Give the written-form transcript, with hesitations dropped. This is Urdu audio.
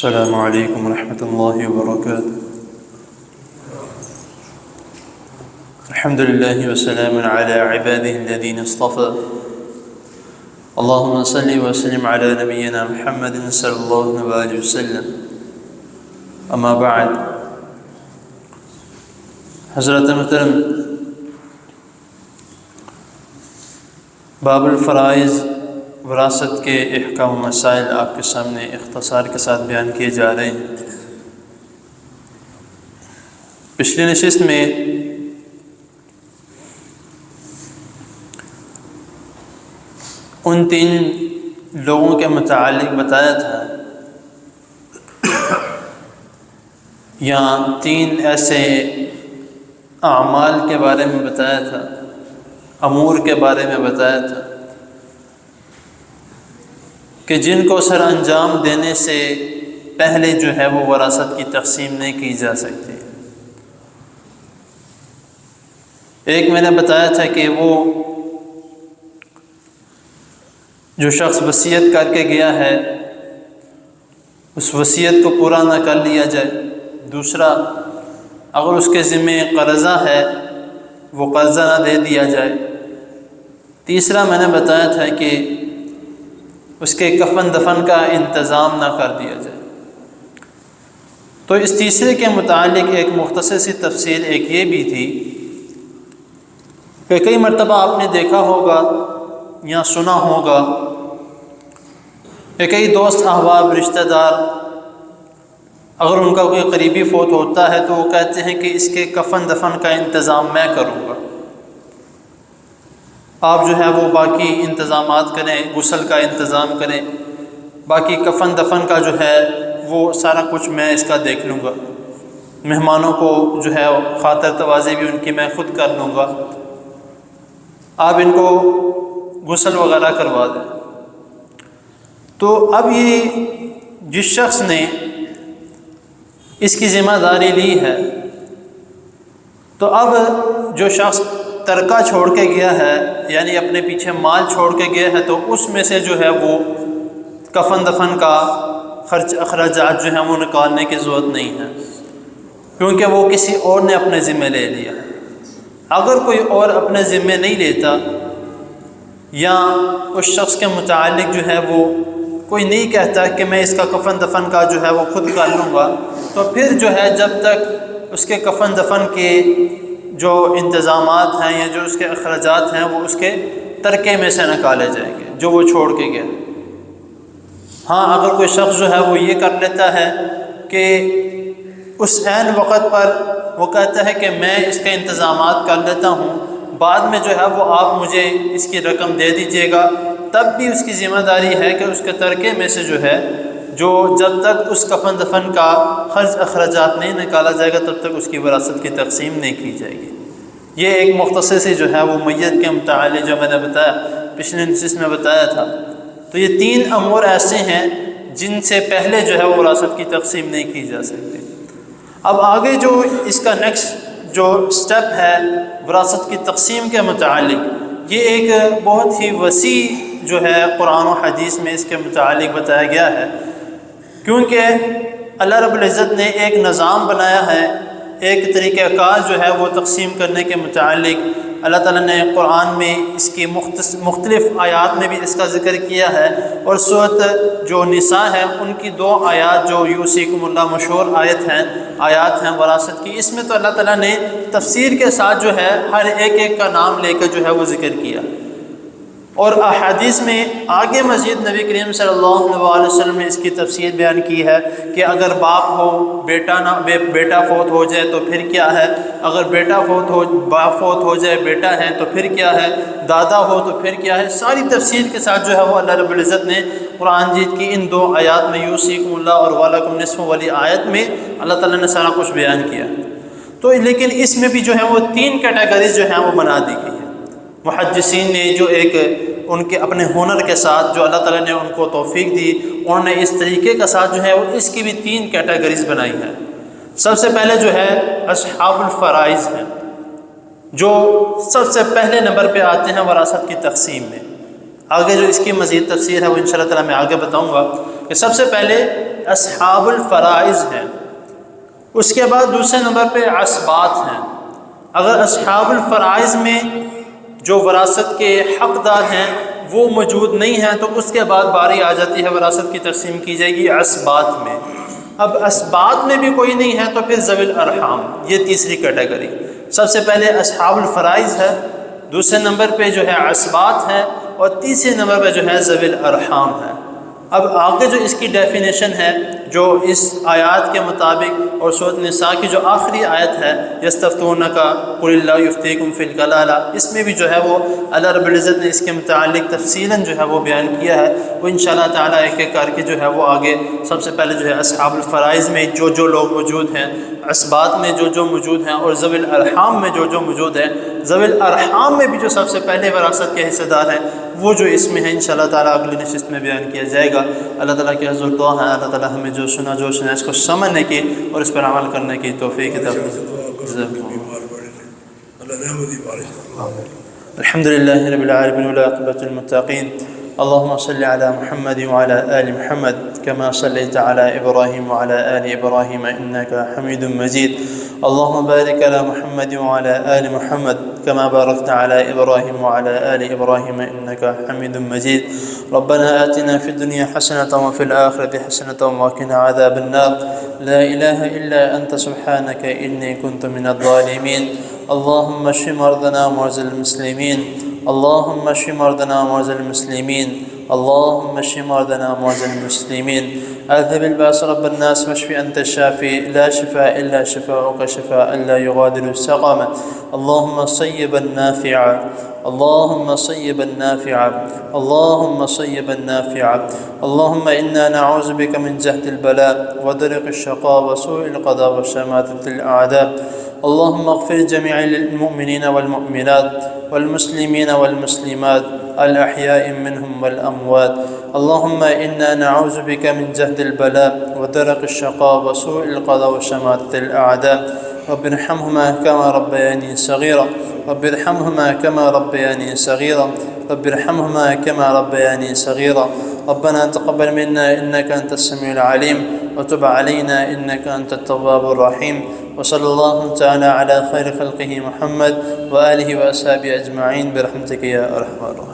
السلام علیکم ورحمۃ اللہ وبرکاتہ۔ الحمد للہ وسلام علی عبادہ الذین اصطفى، اللہم صلی وسلم علی نبینا محمد صلی اللہ علیہ وسلم۔ اما بعد، حضرت محترم، باب الفرائض وراثت کے احکام و مسائل آپ کے سامنے اختصار کے ساتھ بیان کیے جا رہے ہیں۔ پچھلی نشست میں ان تین لوگوں کے متعلق بتایا تھا، یا تین ایسے اعمال کے بارے میں بتایا تھا، امور کے بارے میں بتایا تھا کہ جن کو سر انجام دینے سے پہلے جو ہے وہ وراثت کی تقسیم نہیں کی جا سکتی۔ ایک میں نے بتایا تھا کہ وہ جو شخص وصیت کر کے گیا ہے اس وصیت کو پورا نہ کر لیا جائے۔ دوسرا، اگر اس کے ذمے قرضہ ہے وہ قرضہ نہ دے دیا جائے۔ تیسرا میں نے بتایا تھا کہ اس کے کفن دفن کا انتظام نہ کر دیا جائے۔ تو اس تیسرے کے متعلق ایک مختصر سی تفصیل ایک یہ بھی تھی کہ کئی مرتبہ آپ نے دیکھا ہوگا یا سنا ہوگا کہ کئی دوست احباب رشتہ دار اگر ان کا کوئی قریبی فوت ہوتا ہے تو وہ کہتے ہیں کہ اس کے کفن دفن کا انتظام میں کروں گا، آپ جو ہے وہ باقی انتظامات کریں، غسل کا انتظام کریں، باقی کفن دفن کا جو ہے وہ سارا کچھ میں اس کا دیکھ لوں گا، مہمانوں کو جو ہے خاطر توازی بھی ان کی میں خود کر لوں گا، آپ ان کو غسل وغیرہ کروا دیں۔ تو اب یہ جس شخص نے اس کی ذمہ داری لی ہے، تو اب جو شخص ترکہ چھوڑ کے گیا ہے، یعنی اپنے پیچھے مال چھوڑ کے گیا ہے، تو اس میں سے جو ہے وہ کفن دفن کا خرچ اخراجات جو ہیں وہ نکالنے کی ضرورت نہیں ہے، کیونکہ وہ کسی اور نے اپنے ذمہ لے لیا۔ اگر کوئی اور اپنے ذمہ نہیں لیتا یا اس شخص کے متعلق جو ہے وہ کوئی نہیں کہتا کہ میں اس کا کفن دفن کا جو ہے وہ خود کر لوں گا، تو پھر جو ہے جب تک اس کے کفن دفن کے جو انتظامات ہیں یا جو اس کے اخراجات ہیں وہ اس کے ترکے میں سے نکالے جائیں گے جو وہ چھوڑ کے گیا۔ ہاں، اگر کوئی شخص جو ہے وہ یہ کر لیتا ہے کہ اس عین وقت پر وہ کہتا ہے کہ میں اس کے انتظامات کر لیتا ہوں، بعد میں جو ہے وہ آپ مجھے اس کی رقم دے دیجیے گا، تب بھی اس کی ذمہ داری ہے کہ اس کے ترکے میں سے جو ہے جو جب تک اس کفن دفن کا خرچ اخراجات نہیں نکالا جائے گا تب تک اس کی وراثت کی تقسیم نہیں کی جائے گی۔ یہ ایک مختصر سی جو ہے وہ میت کے متعلق جو میں نے بتایا، پچھلے نشست میں بتایا تھا۔ تو یہ تین امور ایسے ہیں جن سے پہلے جو ہے وہ وراثت کی تقسیم نہیں کی جا سکتی۔ اب آگے جو اس کا نیکسٹ جو سٹیپ ہے وراثت کی تقسیم کے متعلق، یہ ایک بہت ہی وسیع جو ہے قرآن و حدیث میں اس کے متعلق بتایا گیا ہے، کیونکہ اللہ رب العزت نے ایک نظام بنایا ہے، ایک طریقہ کار جو ہے وہ تقسیم کرنے کے متعلق اللہ تعالیٰ نے قرآن میں اس کی مختلف آیات میں بھی اس کا ذکر کیا ہے، اور سورۃ جو نساء ہے ان کی 2 آیات جو یوصیکم اللہ مشہور آیات ہیں وراثت کی، اس میں تو اللہ تعالیٰ نے تفسیر کے ساتھ جو ہے ہر ایک کا نام لے کر جو ہے وہ ذکر کیا، اور احادیث میں آگے مزید نبی کریم صلی اللہ علیہ وسلم نے اس کی تفصیل بیان کی ہے کہ اگر باپ ہو بیٹا فوت ہو جائے تو پھر کیا ہے، اگر باپ فوت ہو جائے بیٹا ہے تو پھر کیا ہے، دادا ہو تو پھر کیا ہے۔ ساری تفصیل کے ساتھ جو ہے وہ اللہ رب العزت نے قرآن مجید کی ان 2 آیات میں یوصیکم اللہ اور وَلَکُمْ نِصْفُ والی آیت میں اللہ تعالیٰ نے سارا کچھ بیان کیا۔ تو لیکن اس میں بھی جو ہے وہ 3 کیٹیگریز جو ہیں وہ بنا دی گئی ہیں۔ محدثین نے جو ایک ان کے اپنے ہنر کے ساتھ جو اللہ تعالیٰ نے ان کو توفیق دی، انہوں نے اس طریقے کا ساتھ جو ہے وہ اس کی بھی 3 کیٹیگریز بنائی ہیں۔ سب سے پہلے جو ہے اصحاب الفرائض ہیں، جو سب سے پہلے نمبر پہ آتے ہیں وراثت کی تقسیم میں۔ آگے جو اس کی مزید تفسیر ہے وہ انشاءاللہ تعالیٰ میں آگے بتاؤں گا، کہ سب سے پہلے اصحاب الفرائض ہیں، اس کے بعد دوسرے نمبر پہ عصبات ہیں۔ اگر اصحاب الفرائض میں جو وراثت کے حقدار ہیں وہ موجود نہیں ہیں تو اس کے بعد باری آ جاتی ہے وراثت کی تقسیم کی جائے گی عصبات میں۔ اب عصبات میں بھی کوئی نہیں ہے تو پھر ذوی الارحام، یہ تیسری کیٹیگری۔ سب سے پہلے اصحاب الفرائض ہے، دوسرے نمبر پہ جو ہے عصبات ہے، اور تیسرے نمبر پہ جو ہے ذوی الارحام ہے۔ اب آگے جو اس کی ڈیفینیشن ہے جو اس آیات کے مطابق اور سورۃ النساء کی جو آخری آیت ہے یستفتونک قل اللہ یفتیکم فی الکلالہ، اس میں بھی جو ہے وہ اللہ رب العزت نے اس کے متعلق تفصیلاً جو ہے وہ بیان کیا ہے۔ وہ انشاءاللہ تعالیٰ ایک ایک کر کے جو ہے وہ آگے سب سے پہلے جو ہے اصحاب الفرائض میں جو لوگ موجود ہیں، عصبات میں جو موجود ہیں، اور ذوی الارحام میں جو موجود ہیں۔ ذوی الارحام میں بھی جو سب سے پہلے وراثت کے حصے دار ہیں وہ جو اس میں ہے انشاءاللہ تعالیٰ اگلی نشست میں بیان کیا جائے گا۔ اللہ تعالیٰ کی حضور دعا ہے اللہ تعالیٰ ہمیں جو سنا اس کو سمجھنے کی اور اس پر عمل کرنے کی توفیق عطا فرمائے۔ الحمد لله رب العالمين والعاقبة للمتقين، اللهم صل على محمد وعلى آل محمد كما صليت على إبراهيم وعلى آل إبراهيم إنك حميد مجيد، اللهم بارك على محمد وعلى آل محمد كما باركت على إبراهيم وعلى آل إبراهيم إنك حميد مجيد، ربنا آتنا في الدنيا حسنة وفي الآخرة حسنة وقنا عذاب النار، لا إله إلا أنت سبحانك إني كنت من الظالمين، اللهم اشف مرضنا ومرضى المسلمين، اللهم اشف مرضنا ومرضى المسلمين، اللهم اشف مرضنا ومرضى المسلمين، اذهب الباس رب الناس واشف أنت الشافي، لا شفاء إلا شفاؤك شفاء لا يغادر سقما، اللهم صيبا نافعا، اللهم صيبا نافعا، اللهم صيبا نافعا، اللهم إنا نعوذ بك من جهد البلاء ودرك الشقاء وسوء القضاء وشماتة الأعداء، اللهم اغفر جميع المؤمنين والمؤمنات والمسلمين والمسلمات الأحياء منهم والأموات، اللهم إنا نعوذ بك من جهد البلاء ودرك الشقاء وسوء القضاء وشماتة الأعداء، رب ارحمهما كما ربياني صغيرا، رب ارحمهما كما ربياني صغيرا، رب ارحمهما كما ربياني صغيرا، ربنا تقبل منا إنك أنت السميع العليم وتب علينا إنك أنت التواب الرحيم، وصلى الله تعالى على خير خلقه محمد وآله وأصحابه أجمعين برحمتك يا أرحم الراحمين۔